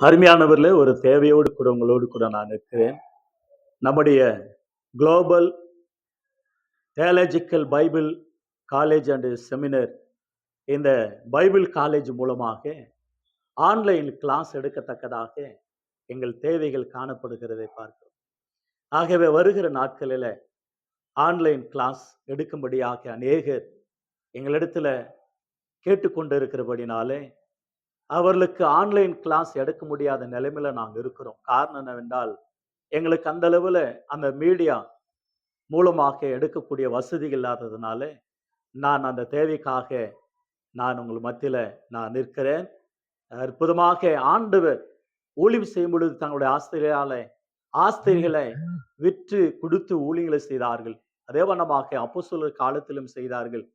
அருமையானவர்களே, ஒரு தேவையோடு கூட உங்களோடு கூட நான் இருக்கிறேன். நம்முடைய global theological Bible college and seminar, இந்த பைபிள் காலேஜ் மூலமாக ஆன்லைன் கிளாஸ் எடுக்கத்தக்கதாக எங்கள் தேவைகள் காணப்படுகிறதை பார்க்கிறோம். ஆகவே வருகிற நாட்களில் ஆன்லைன் கிளாஸ் எடுக்கும்படியாக அநேகர் எங்களிடத்துல கேட்டுக்கொண்டு இருக்கிறபடினாலே அவர்களுக்கு ஆன்லைன் கிளாஸ் எடுக்க முடியாத நிலைமையில நாங்கள் இருக்கிறோம். காரணம் என்னவென்றால், எங்களுக்கு அந்த அளவுல அந்த மீடியா மூலமாக எடுக்கக்கூடிய வசதிகள் இல்லாததுனால, நான் அந்த தேவைக்காக நான் உங்கள் மத்தியில நான் நிற்கிறேன். அற்புதமாக ஆண்டவர் ஊழியம் செய்யும் பொழுது தங்களுடைய ஆஸ்திரிகளை விற்று கொடுத்து ஊழியங்களை செய்தார்கள். அதே வண்ணமாக அப்போஸ்தலர் காலத்திலும் செய்தார்கள்.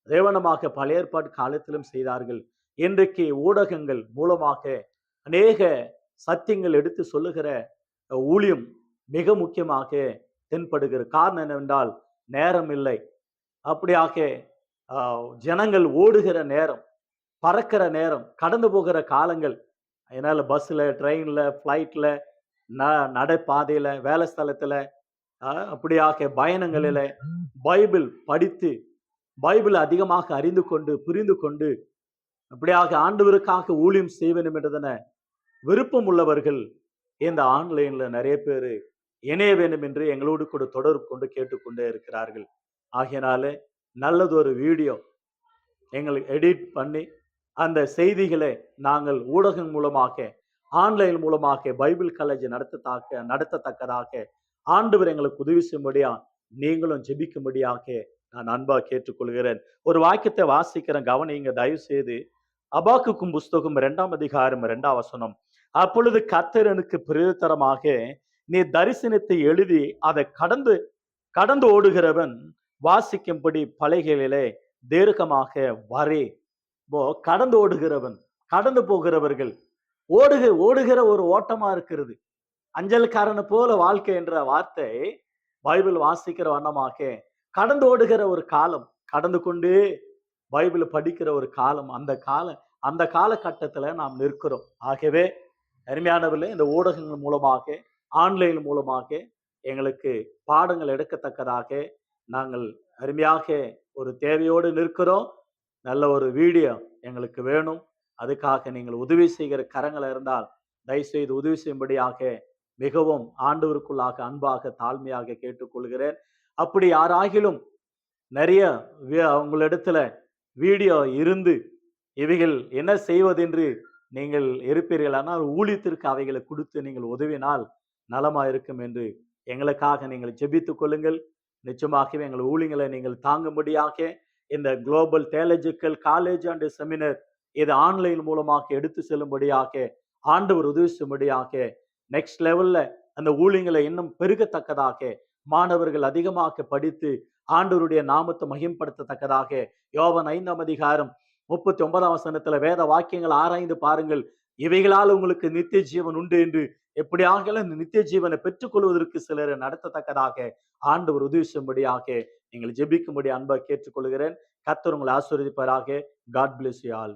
அதே வண்ணமாக பழைய ஏற்பாட்டு காலத்திலும் செய்தார்கள். இன்றைக்கு ஊடகங்கள் மூலமாக அநேக சத்தியங்கள் எடுத்து சொல்லுகிற ஊழியம் மிக முக்கியமாக தென்படுகிற காரணம் என்னவென்றால், நேரம் இல்லை. அப்படியாக ஜனங்கள் ஓடுகிற நேரம், பறக்கிற நேரம், கடந்து போகிற காலங்கள். அதனால பஸ்ல, ட்ரெயின்ல, ஃப்ளைட்ல, நடைபாதையில, வேலை ஸ்தலத்துல, அப்படியாக பயணங்களில பைபிள் படித்து, பைபிள் அதிகமாக அறிந்து கொண்டு புரிந்து கொண்டு அப்படியாக ஆண்டவருக்காக ஊழியம் செய்ய வேண்டும் என்றதன விருப்பம் உள்ளவர்கள் இந்த ஆன்லைன்ல நிறைய பேர் இணைய வேண்டும் என்று எங்களோடு கூட தொடர்பு கொண்டு கேட்டுக்கொண்டே இருக்கிறார்கள். ஆகையினால நல்லதொரு வீடியோ எங்களுக்கு எடிட் பண்ணி அந்த செய்திகளை நாங்கள் ஊடகம் மூலமாக ஆன்லைன் மூலமாக பைபிள் காலேஜ் நடத்தத்தக்கதாக ஆண்டவர் எங்களுக்கு உதவி செய்யும்படியா நீங்களும் ஜெபிக்கும்படியாக நான் அன்பா கேட்டுக்கொள்கிறேன். ஒரு வாக்கியத்தை வாசிக்கிறேன், கவனிங்க தயவு செய்து. அபாக்குக்கும் புஸ்தகம் 2ஆம் அதிகாரம் 2ஆம் வசனம். அப்பொழுது கர்த்தர் எனக்கு பிரயோஜனமாக, நீ தரிசனத்தை எழுதி அதை கடந்து ஓடுகிறவன் வாசிக்கும்படி பலகைகளிலே தீர்க்கமாக வரே. கடந்து ஓடுகிறவன், கடந்து போகிறவர்கள், ஓடுகிற ஒரு ஓட்டமா இருக்கிறது. அஞ்சல்காரனை போல வாழ்க்கை என்ற வார்த்தை பைபிள் வாசிக்கிற வண்ணமாக கடந்து ஓடுகிற ஒரு காலம், கடந்து கொண்டே பைபிள் படிக்கிற ஒரு காலம், அந்த காலகட்டத்துல நாம் நிற்கிறோம். ஆகவே அருமையானவர்களே, இந்த ஊடகங்கள் மூலமாக ஆன்லைன் மூலமாக எங்களுக்கு பாடங்கள் எடுக்கத்தக்கதாக நாங்கள் அருமையாக ஒரு தேவையோடு நிற்கிறோம். நல்ல ஒரு வீடியோ எங்களுக்கு வேணும். அதுக்காக நீங்கள் உதவி செய்கிற கரங்கள் இருந்தால் தயவுசெய்து உதவி செய்யும்படியாக மிகவும் ஆண்டவருக்குள்ளாக அன்பாக தாழ்மையாக கேட்டுக்கொள்கிறேன். அப்படி யாராகிலும் நிறைய உங்களிடத்துல வீடியோ இருந்து இவைகள் என்ன செய்வதென்று நீங்கள் இருப்பீர்கள், ஆனால் ஊழியத்திற்கு அவைகளை கொடுத்து நீங்கள் உதவினால் நலமா இருக்கும் என்று எங்களுக்காக நீங்கள் ஜெபித்துக் கொள்ளுங்கள். நிச்சயமாகவே எங்கள் ஊழியங்களை நீங்கள் தாங்கும்படியாக இந்த global theological college and seminar இது ஆன்லைன் மூலமாக எடுத்து செல்லும்படியாக ஆண்டவர் உதவி செய்யும்படியாக நெக்ஸ்ட் லெவல்ல அந்த ஊழியங்களை இன்னும் பெருகத்தக்கதாக மாணவர்கள் அதிகமாக படித்து ஆண்டவருடைய நாமத்தை மகிம்படுத்தத்தக்கதாக யோவான் 5ஆம் அதிகாரம் 39ஆம் வசனத்துல வேத வாக்கியங்கள் ஆராய்ந்து பாருங்கள், இவைகளால் உங்களுக்கு நித்திய ஜீவன் உண்டு என்று. எப்படியாக இந்த நித்திய ஜீவனை பெற்றுக் கொள்வதற்கு சிலரை நடத்தத்தக்கதாக ஆண்டவர் உதவி செய்யும்படியாக நீங்கள் ஜெபிக்கும்படி அன்பை கேட்டுக்கொள்கிறேன். கர்த்தர் உங்களை ஆசீர்வதிப்பாராக. God bless you all.